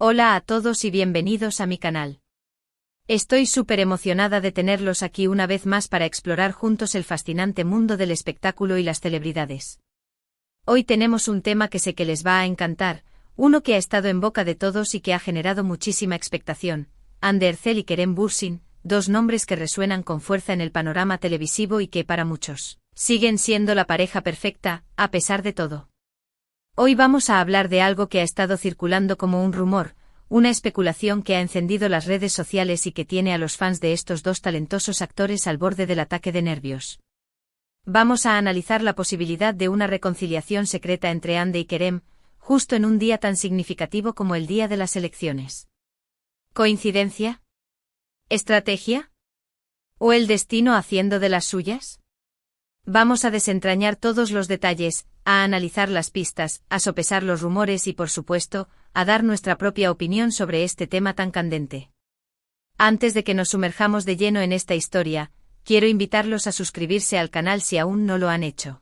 Hola a todos y bienvenidos a mi canal. Estoy súper emocionada de tenerlos aquí una vez más para explorar juntos el fascinante mundo del espectáculo y las celebridades. Hoy tenemos un tema que sé que les va a encantar, uno que ha estado en boca de todos y que ha generado muchísima expectación: Hande Erçel y Kerem Bürsin, dos nombres que resuenan con fuerza en el panorama televisivo y que, para muchos, siguen siendo la pareja perfecta, a pesar de todo. Hoy vamos a hablar de algo que ha estado circulando como un rumor, una especulación que ha encendido las redes sociales y que tiene a los fans de estos dos talentosos actores al borde del ataque de nervios. Vamos a analizar la posibilidad de una reconciliación secreta entre Hande y Kerem, justo en un día tan significativo como el día de las elecciones. ¿Coincidencia? ¿Estrategia? ¿O el destino haciendo de las suyas? Vamos a desentrañar todos los detalles, a analizar las pistas, a sopesar los rumores y, por supuesto, a dar nuestra propia opinión sobre este tema tan candente. Antes de que nos sumerjamos de lleno en esta historia, quiero invitarlos a suscribirse al canal si aún no lo han hecho.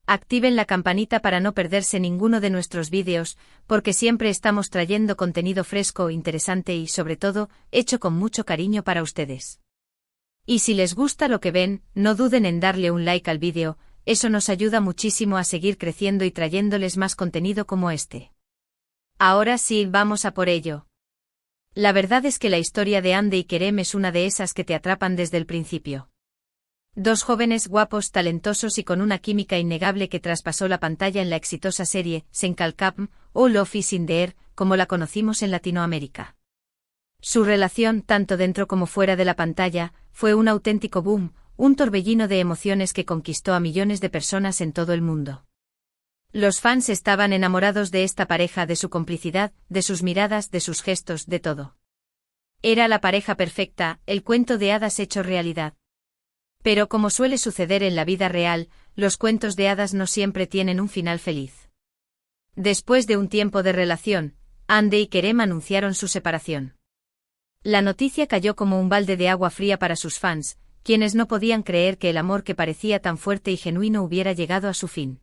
Activen la campanita para no perderse ninguno de nuestros vídeos, porque siempre estamos trayendo contenido fresco, interesante y, sobre todo, hecho con mucho cariño para ustedes. Y si les gusta lo que ven, no duden en darle un like al vídeo, eso nos ayuda muchísimo a seguir creciendo y trayéndoles más contenido como este. Ahora sí, vamos a por ello. La verdad es que la historia de Hande y Kerem es una de esas que te atrapan desde el principio. Dos jóvenes guapos, talentosos y con una química innegable que traspasó la pantalla en la exitosa serie Sen Kalkapm o Love is in the Air, como la conocimos en Latinoamérica. Su relación, tanto dentro como fuera de la pantalla, fue un auténtico boom, un torbellino de emociones que conquistó a millones de personas en todo el mundo. Los fans estaban enamorados de esta pareja, de su complicidad, de sus miradas, de sus gestos, de todo. Era la pareja perfecta, el cuento de hadas hecho realidad. Pero como suele suceder en la vida real, los cuentos de hadas no siempre tienen un final feliz. Después de un tiempo de relación, Hande y Kerem anunciaron su separación. La noticia cayó como un balde de agua fría para sus fans, quienes no podían creer que el amor que parecía tan fuerte y genuino hubiera llegado a su fin.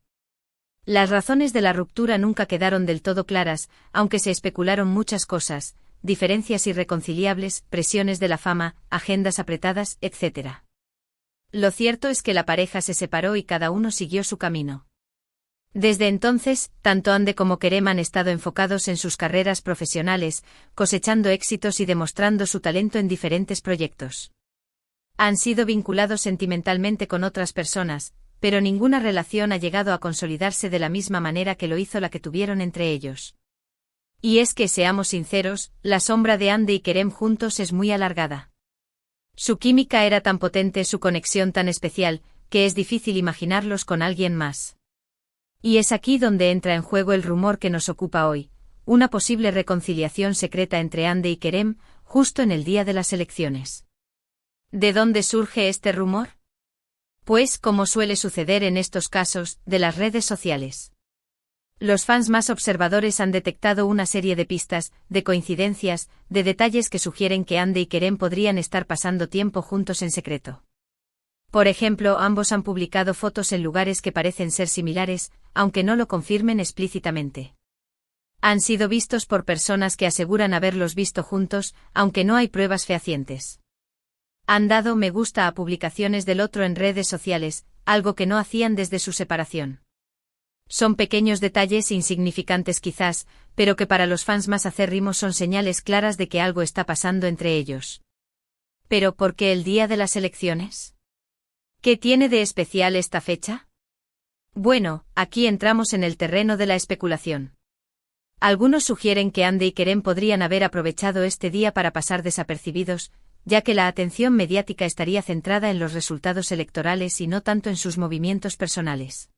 Las razones de la ruptura nunca quedaron del todo claras, aunque se especularon muchas cosas: diferencias irreconciliables, presiones de la fama, agendas apretadas, etc. Lo cierto es que la pareja se separó y cada uno siguió su camino. Desde entonces, tanto Hande como Kerem han estado enfocados en sus carreras profesionales, cosechando éxitos y demostrando su talento en diferentes proyectos. Han sido vinculados sentimentalmente con otras personas, pero ninguna relación ha llegado a consolidarse de la misma manera que lo hizo la que tuvieron entre ellos. Y es que, seamos sinceros, la sombra de Hande y Kerem juntos es muy alargada. Su química era tan potente, su conexión tan especial, que es difícil imaginarlos con alguien más. Y es aquí donde entra en juego el rumor que nos ocupa hoy: una posible reconciliación secreta entre Hande y Kerem, justo en el día de las elecciones. ¿De dónde surge este rumor? Pues, como suele suceder en estos casos, de las redes sociales. Los fans más observadores han detectado una serie de pistas, de coincidencias, de detalles que sugieren que Hande y Kerem podrían estar pasando tiempo juntos en secreto. Por ejemplo, ambos han publicado fotos en lugares que parecen ser similares, aunque no lo confirmen explícitamente. Han sido vistos por personas que aseguran haberlos visto juntos, aunque no hay pruebas fehacientes. Han dado me gusta a publicaciones del otro en redes sociales, algo que no hacían desde su separación. Son pequeños detalles insignificantes quizás, pero que para los fans más acérrimos son señales claras de que algo está pasando entre ellos. ¿Pero por qué el día de las elecciones? ¿Qué tiene de especial esta fecha? Bueno, aquí entramos en el terreno de la especulación. Algunos sugieren que Hande y Kerem podrían haber aprovechado este día para pasar desapercibidos, ya que la atención mediática estaría centrada en los resultados electorales y no tanto en sus movimientos personales.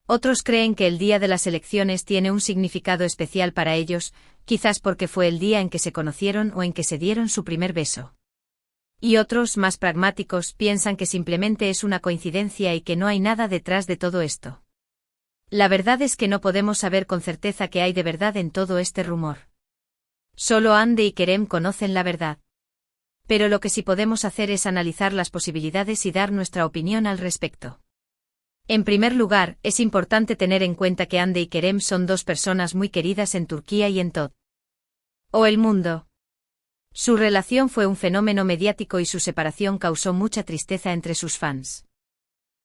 Otros creen que el día de las elecciones tiene un significado especial para ellos, quizás porque fue el día en que se conocieron o en que se dieron su primer beso. Y otros, más pragmáticos, piensan que simplemente es una coincidencia y que no hay nada detrás de todo esto. La verdad es que no podemos saber con certeza qué hay de verdad en todo este rumor. Solo Hande y Kerem conocen la verdad. Pero lo que sí podemos hacer es analizar las posibilidades y dar nuestra opinión al respecto. En primer lugar, es importante tener en cuenta que Hande y Kerem son dos personas muy queridas en Turquía y en todo O el mundo. Su relación fue un fenómeno mediático y su separación causó mucha tristeza entre sus fans.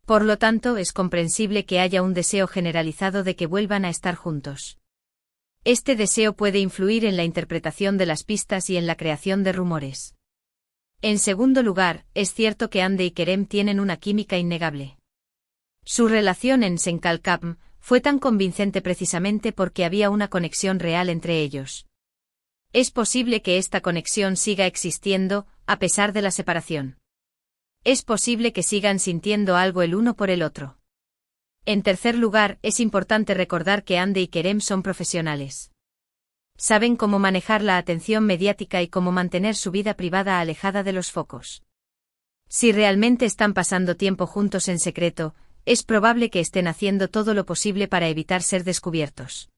Por lo tanto, es comprensible que haya un deseo generalizado de que vuelvan a estar juntos. Este deseo puede influir en la interpretación de las pistas y en la creación de rumores. En segundo lugar, es cierto que Hande y Kerem tienen una química innegable. Su relación en Senkalkam fue tan convincente precisamente porque había una conexión real entre ellos. Es posible que esta conexión siga existiendo, a pesar de la separación. Es posible que sigan sintiendo algo el uno por el otro. En tercer lugar, es importante recordar que Hande y Kerem son profesionales. Saben cómo manejar la atención mediática y cómo mantener su vida privada alejada de los focos. Si realmente están pasando tiempo juntos en secreto, es probable que estén haciendo todo lo posible para evitar ser descubiertos.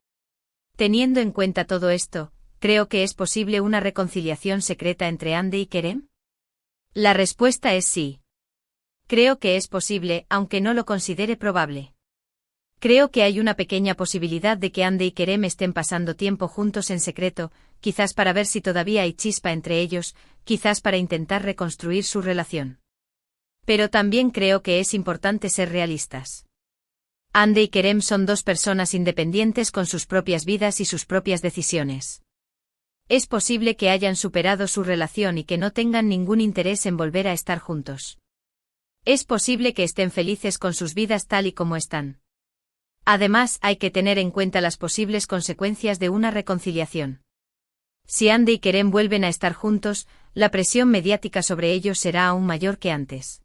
Teniendo en cuenta todo esto, ¿creo que es posible una reconciliación secreta entre Hande y Kerem? La respuesta es sí. Creo que es posible, aunque no lo considere probable. Creo que hay una pequeña posibilidad de que Hande y Kerem estén pasando tiempo juntos en secreto, quizás para ver si todavía hay chispa entre ellos, quizás para intentar reconstruir su relación. Pero también creo que es importante ser realistas. Hande y Kerem son dos personas independientes con sus propias vidas y sus propias decisiones. Es posible que hayan superado su relación y que no tengan ningún interés en volver a estar juntos. Es posible que estén felices con sus vidas tal y como están. Además, hay que tener en cuenta las posibles consecuencias de una reconciliación. Si Hande y Kerem vuelven a estar juntos, la presión mediática sobre ellos será aún mayor que antes.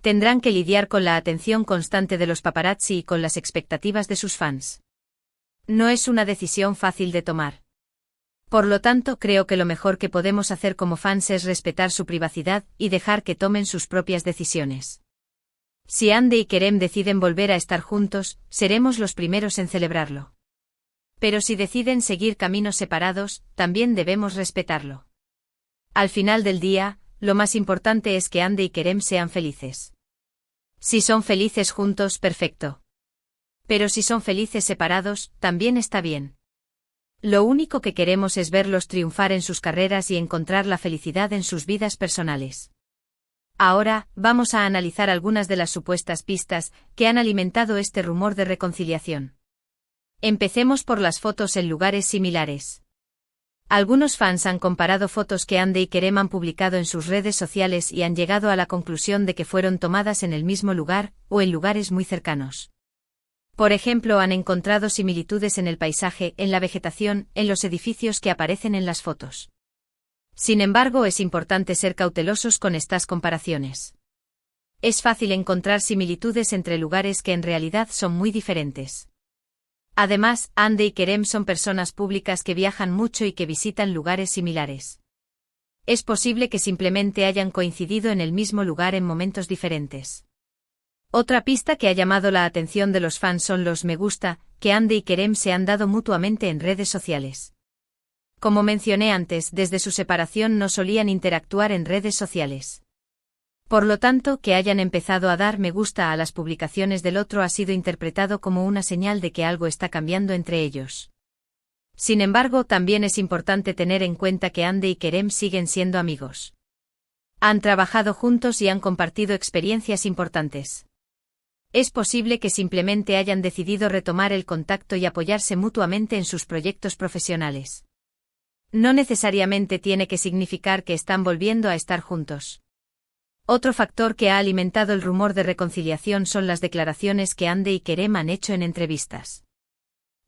Tendrán que lidiar con la atención constante de los paparazzi y con las expectativas de sus fans. No es una decisión fácil de tomar. Por lo tanto, creo que lo mejor que podemos hacer como fans es respetar su privacidad y dejar que tomen sus propias decisiones. Si Hande y Kerem deciden volver a estar juntos, seremos los primeros en celebrarlo. Pero si deciden seguir caminos separados, también debemos respetarlo. Al final del día, lo más importante es que Hande y Kerem sean felices. Si son felices juntos, perfecto. Pero si son felices separados, también está bien. Lo único que queremos es verlos triunfar en sus carreras y encontrar la felicidad en sus vidas personales. Ahora, vamos a analizar algunas de las supuestas pistas que han alimentado este rumor de reconciliación. Empecemos por las fotos en lugares similares. Algunos fans han comparado fotos que Hande y Kerem han publicado en sus redes sociales y han llegado a la conclusión de que fueron tomadas en el mismo lugar o en lugares muy cercanos. Por ejemplo, han encontrado similitudes en el paisaje, en la vegetación, en los edificios que aparecen en las fotos. Sin embargo, es importante ser cautelosos con estas comparaciones. Es fácil encontrar similitudes entre lugares que en realidad son muy diferentes. Además, Hande y Kerem son personas públicas que viajan mucho y que visitan lugares similares. Es posible que simplemente hayan coincidido en el mismo lugar en momentos diferentes. Otra pista que ha llamado la atención de los fans son los me gusta que Hande y Kerem se han dado mutuamente en redes sociales. Como mencioné antes, desde su separación no solían interactuar en redes sociales. Por lo tanto, que hayan empezado a dar me gusta a las publicaciones del otro ha sido interpretado como una señal de que algo está cambiando entre ellos. Sin embargo, también es importante tener en cuenta que Hande y Kerem siguen siendo amigos. Han trabajado juntos y han compartido experiencias importantes. Es posible que simplemente hayan decidido retomar el contacto y apoyarse mutuamente en sus proyectos profesionales. No necesariamente tiene que significar que están volviendo a estar juntos. Otro factor que ha alimentado el rumor de reconciliación son las declaraciones que Hande y Kerem han hecho en entrevistas.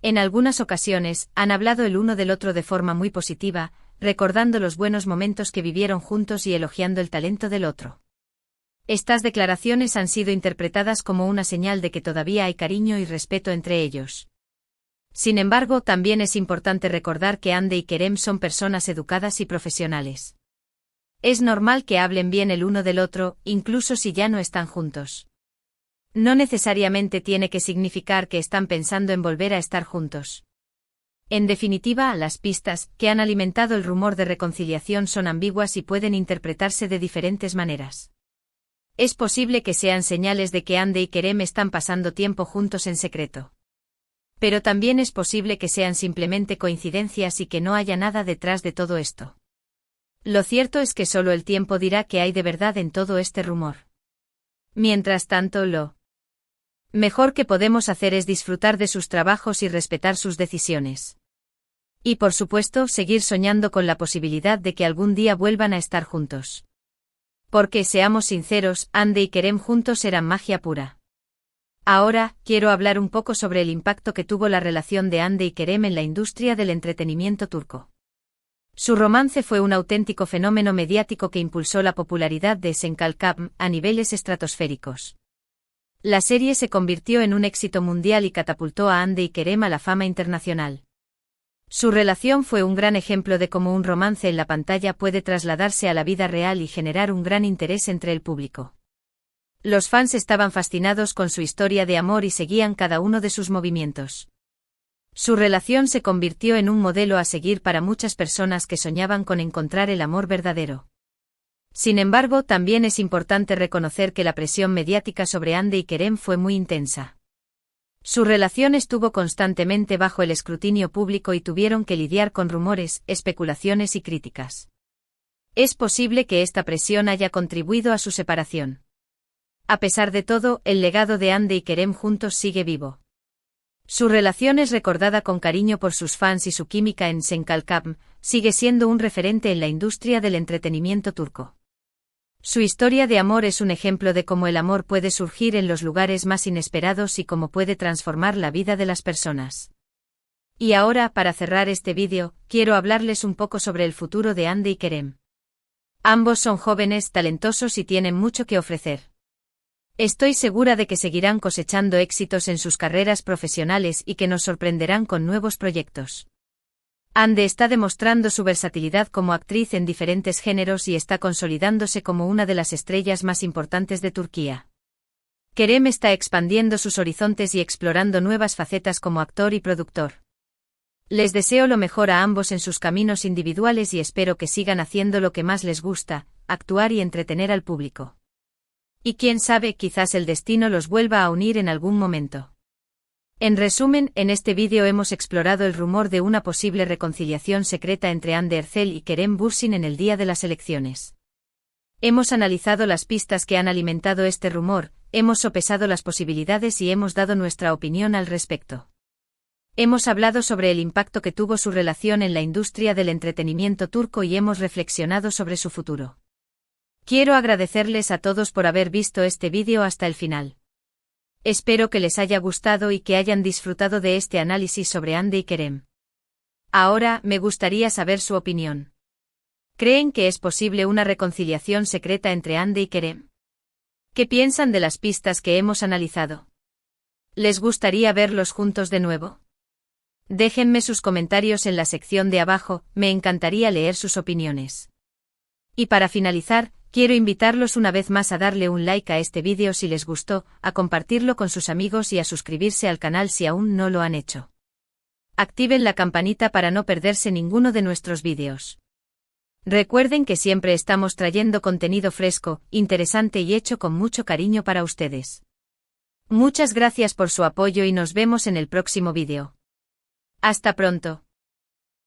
En algunas ocasiones, han hablado el uno del otro de forma muy positiva, recordando los buenos momentos que vivieron juntos y elogiando el talento del otro. Estas declaraciones han sido interpretadas como una señal de que todavía hay cariño y respeto entre ellos. Sin embargo, también es importante recordar que Hande y Kerem son personas educadas y profesionales. Es normal que hablen bien el uno del otro, incluso si ya no están juntos. No necesariamente tiene que significar que están pensando en volver a estar juntos. En definitiva, las pistas que han alimentado el rumor de reconciliación son ambiguas y pueden interpretarse de diferentes maneras. Es posible que sean señales de que Hande y Kerem están pasando tiempo juntos en secreto. Pero también es posible que sean simplemente coincidencias y que no haya nada detrás de todo esto. Lo cierto es que solo el tiempo dirá qué hay de verdad en todo este rumor. Mientras tanto, lo mejor que podemos hacer es disfrutar de sus trabajos y respetar sus decisiones. Y por supuesto, seguir soñando con la posibilidad de que algún día vuelvan a estar juntos. Porque, seamos sinceros, Hande y Kerem juntos eran magia pura. Ahora, quiero hablar un poco sobre el impacto que tuvo la relación de Hande y Kerem en la industria del entretenimiento turco. Su romance fue un auténtico fenómeno mediático que impulsó la popularidad de Senkalkam a niveles estratosféricos. La serie se convirtió en un éxito mundial y catapultó a Hande y Kerem a la fama internacional. Su relación fue un gran ejemplo de cómo un romance en la pantalla puede trasladarse a la vida real y generar un gran interés entre el público. Los fans estaban fascinados con su historia de amor y seguían cada uno de sus movimientos. Su relación se convirtió en un modelo a seguir para muchas personas que soñaban con encontrar el amor verdadero. Sin embargo, también es importante reconocer que la presión mediática sobre Hande y Kerem fue muy intensa. Su relación estuvo constantemente bajo el escrutinio público y tuvieron que lidiar con rumores, especulaciones y críticas. Es posible que esta presión haya contribuido a su separación. A pesar de todo, el legado de Hande y Kerem juntos sigue vivo. Su relación es recordada con cariño por sus fans y su química en Senkalkam sigue siendo un referente en la industria del entretenimiento turco. Su historia de amor es un ejemplo de cómo el amor puede surgir en los lugares más inesperados y cómo puede transformar la vida de las personas. Y ahora, para cerrar este vídeo, quiero hablarles un poco sobre el futuro de Hande y Kerem. Ambos son jóvenes, talentosos y tienen mucho que ofrecer. Estoy segura de que seguirán cosechando éxitos en sus carreras profesionales y que nos sorprenderán con nuevos proyectos. Hande está demostrando su versatilidad como actriz en diferentes géneros y está consolidándose como una de las estrellas más importantes de Turquía. Kerem está expandiendo sus horizontes y explorando nuevas facetas como actor y productor. Les deseo lo mejor a ambos en sus caminos individuales y espero que sigan haciendo lo que más les gusta, actuar y entretener al público. Y quién sabe, quizás el destino los vuelva a unir en algún momento. En resumen, en este vídeo hemos explorado el rumor de una posible reconciliación secreta entre Hande Erçel y Kerem Bürsin en el día de las elecciones. Hemos analizado las pistas que han alimentado este rumor, hemos sopesado las posibilidades y hemos dado nuestra opinión al respecto. Hemos hablado sobre el impacto que tuvo su relación en la industria del entretenimiento turco y hemos reflexionado sobre su futuro. Quiero agradecerles a todos por haber visto este vídeo hasta el final. Espero que les haya gustado y que hayan disfrutado de este análisis sobre Hande y Kerem. Ahora, me gustaría saber su opinión. ¿Creen que es posible una reconciliación secreta entre Hande y Kerem? ¿Qué piensan de las pistas que hemos analizado? ¿Les gustaría verlos juntos de nuevo? Déjenme sus comentarios en la sección de abajo, me encantaría leer sus opiniones. Y para finalizar, quiero invitarlos una vez más a darle un like a este vídeo si les gustó, a compartirlo con sus amigos y a suscribirse al canal si aún no lo han hecho. Activen la campanita para no perderse ninguno de nuestros vídeos. Recuerden que siempre estamos trayendo contenido fresco, interesante y hecho con mucho cariño para ustedes. Muchas gracias por su apoyo y nos vemos en el próximo vídeo. Hasta pronto.